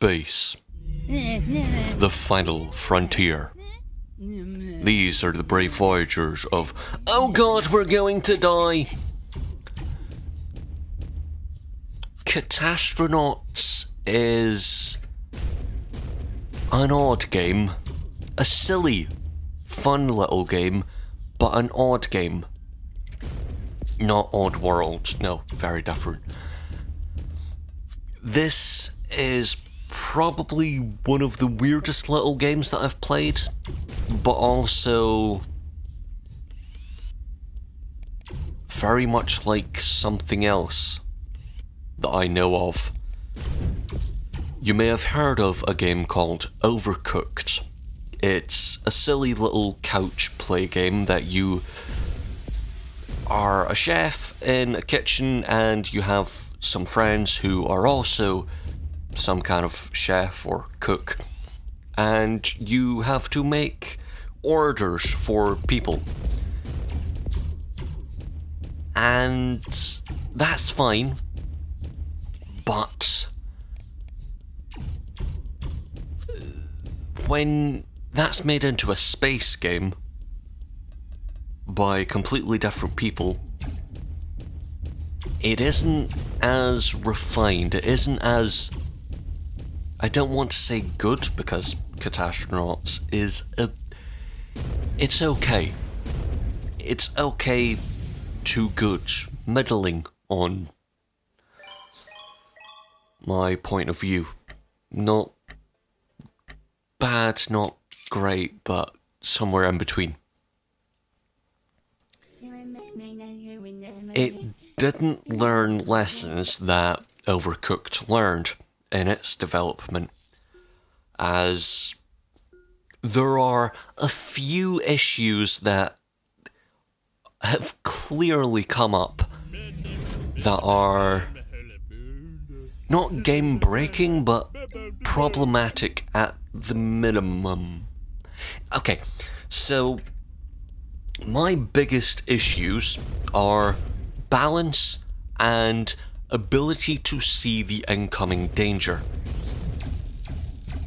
space. The final frontier. These are the brave voyagers of, oh god, we're going to die! Catastronauts is an odd game. A silly, fun little game, but an odd game. Not Odd World, no, very different. This is probably one of the weirdest little games that I've played, but also very much like something else that I know of. You may have heard of a game called Overcooked. It's a silly little couch play game that you are a chef in a kitchen and you have some friends who are also some kind of chef or cook, and you have to make orders for people. And that's fine, but when that's made into a space game by completely different people, it isn't as refined, it isn't as, I don't want to say good, because Catastronauts is it's okay. It's okay to good, middling on my point of view. Not bad, not great, but somewhere in between. It didn't learn lessons that Overcooked learned in its development, as there are a few issues that have clearly come up that are not game breaking but problematic at the minimum. Okay, so my biggest issues are balance and ability to see the incoming danger.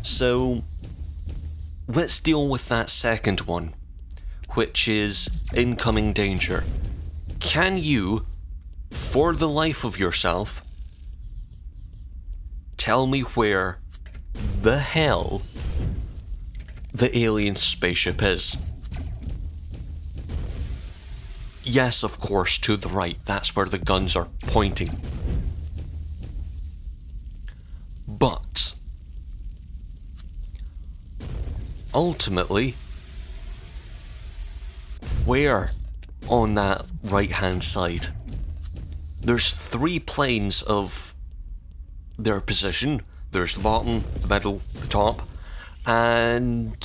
So let's deal with that second one, which is incoming danger. Can you, for the life of yourself, tell me where the hell the alien spaceship is? Yes, of course, to the right. That's where the guns are pointing. But ultimately, where on that right-hand side? There's 3 planes of their position. There's the bottom, the middle, the top, and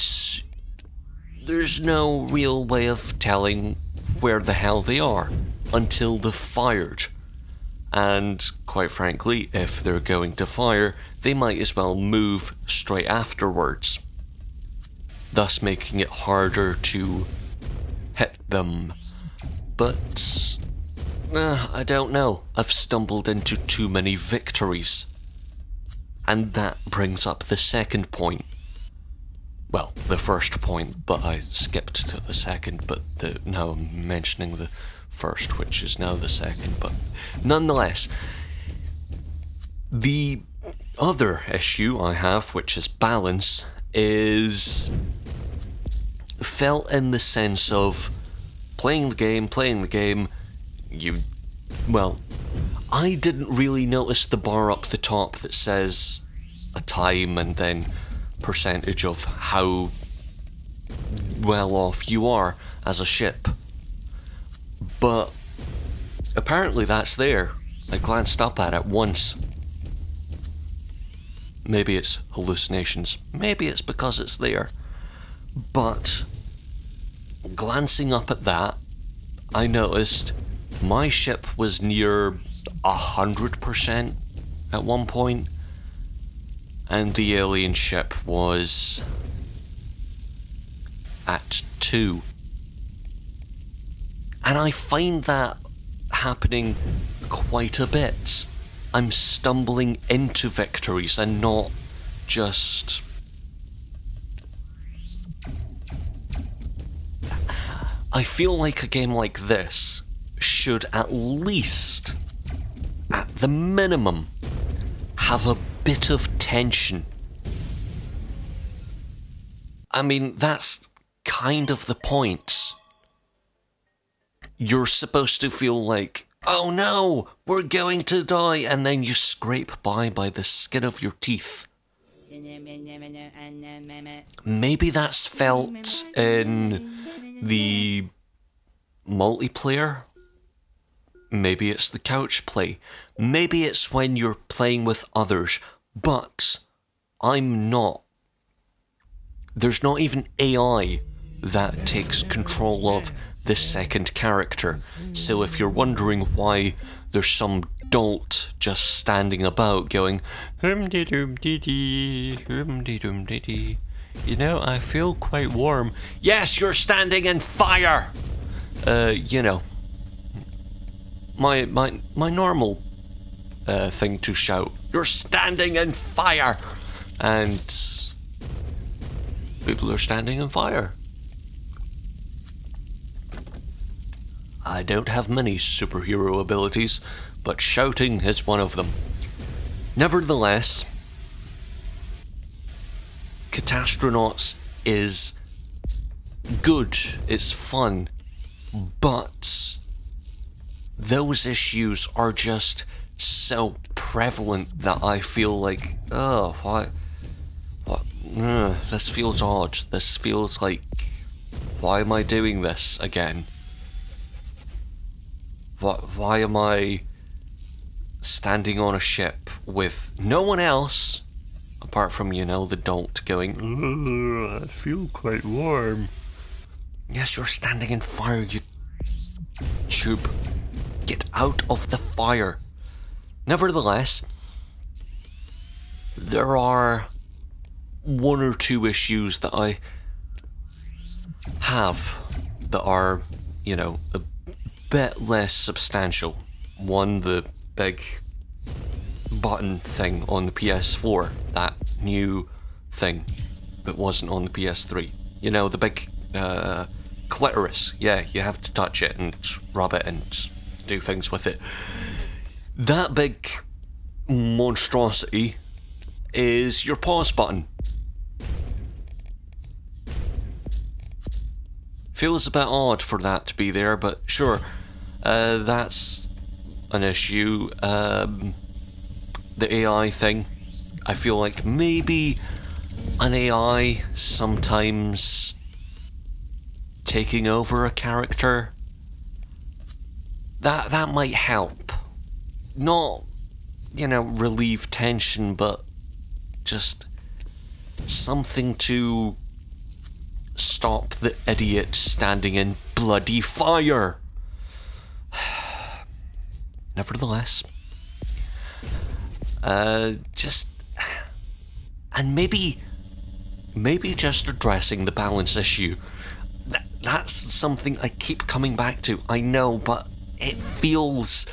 there's no real way of telling where the hell they are until they're fired. And quite frankly, if they're going to fire, they might as well move straight afterwards, thus making it harder to hit them. But I don't know, I've stumbled into too many victories. And that brings up the second point. Well, the first point, but I skipped to the second, but now I'm mentioning the first, which is now the second, but nonetheless, the other issue I have, which is balance, is felt in the sense of playing the game, I didn't really notice the bar up the top that says a time and then percentage of how well off you are as a ship. But apparently that's there. I glanced up at it once. Maybe it's hallucinations. Maybe it's because it's there. But glancing up at that, I noticed my ship was near 100% at one point, and the alien ship was at 2. And I find that happening quite a bit. I'm stumbling into victories and not just... I feel like a game like this should at least, at the minimum, have a bit of tension. I mean, that's kind of the point. You're supposed to feel like, oh no, we're going to die, and then you scrape by the skin of your teeth. Maybe that's felt in the multiplayer. Maybe it's the couch play. Maybe it's when you're playing with others. But I'm not. There's not even AI that takes control of the second character. So if you're wondering why there's some dolt just standing about going, hum-de-dum-de-dee, hum-de-dum-de-dee, you know, I feel quite warm. Yes, you're standing in fire! You know, my normal thing to shout, you're standing in fire! And people are standing in fire. I don't have many superhero abilities, but shouting is one of them. Nevertheless, Catastronauts is good, it's fun, but those issues are just so prevalent that I feel like, oh, what? This feels odd. This feels like, why am I doing this again? Why am I standing on a ship with no one else, apart from, you know, the dolt going, I feel quite warm. Yes, you're standing in fire, you tube. Get out of the fire. Nevertheless, there are one or two issues that I have that are, you know, a bit less substantial. One, the big button thing on the PS4, that new thing that wasn't on the PS3. You know, the big clitoris. Yeah, you have to touch it and rub it and do things with it. That big monstrosity is your pause button. Feels a bit odd for that to be there, but sure, that's an issue. The AI thing, I feel like maybe an AI sometimes taking over a character, that might help. Not, you know, relieve tension, but just something to stop the idiot standing in bloody fire. Nevertheless, just, and maybe just addressing the balance issue. That's something I keep coming back to, I know, but it feels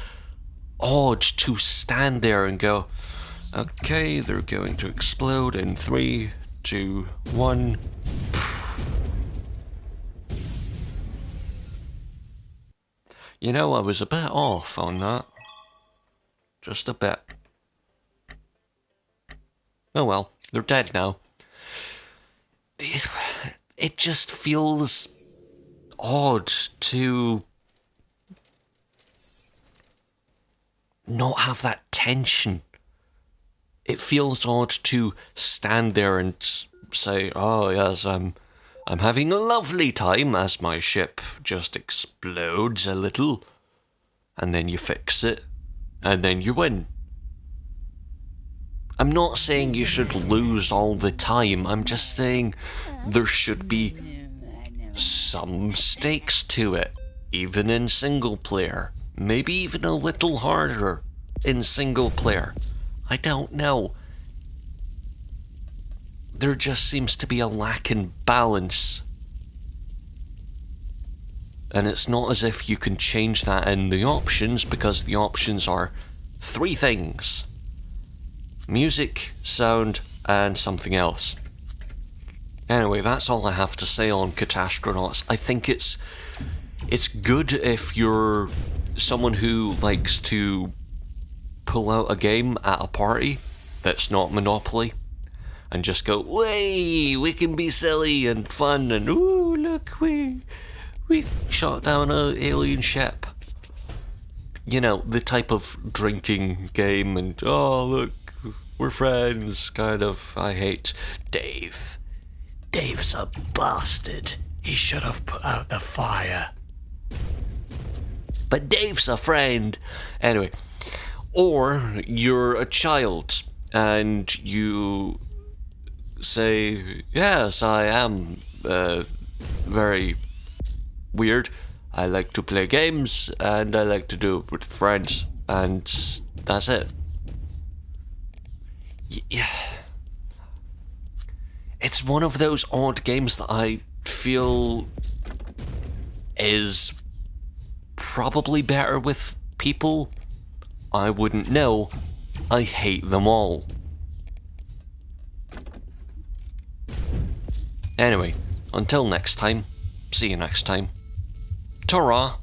odd to stand there and go, okay, they're going to explode in 3, 2, 1. You know, I was a bit off on that. Just a bit. Oh well, they're dead now. It just feels odd to not have that tension. It feels odd to stand there and say, oh yes, I'm having a lovely time as my ship just explodes a little. And then you fix it. And then you win. I'm not saying you should lose all the time. I'm just saying there should be some stakes to it. Even in single player. Maybe even a little harder in single player. I don't know. There just seems to be a lack in balance. And it's not as if you can change that in the options, because the options are 3 things: music, sound, and something else. Anyway, that's all I have to say on Catastronauts. I think it's good if you're someone who likes to pull out a game at a party that's not Monopoly and just go, "Way, we can be silly and fun and ooh, look, we shot down an alien ship." You know, the type of drinking game and, oh, look, we're friends, kind of. I hate Dave. Dave's a bastard. He should have put out the fire. But Dave's a friend. Anyway, or you're a child and you say, yes, I am very weird. I like to play games and I like to do it with friends, and that's it. Yeah. It's one of those odd games that I feel is probably better with people. I wouldn't know. I hate them all. Anyway, until next time, see you next time. Ta-ra!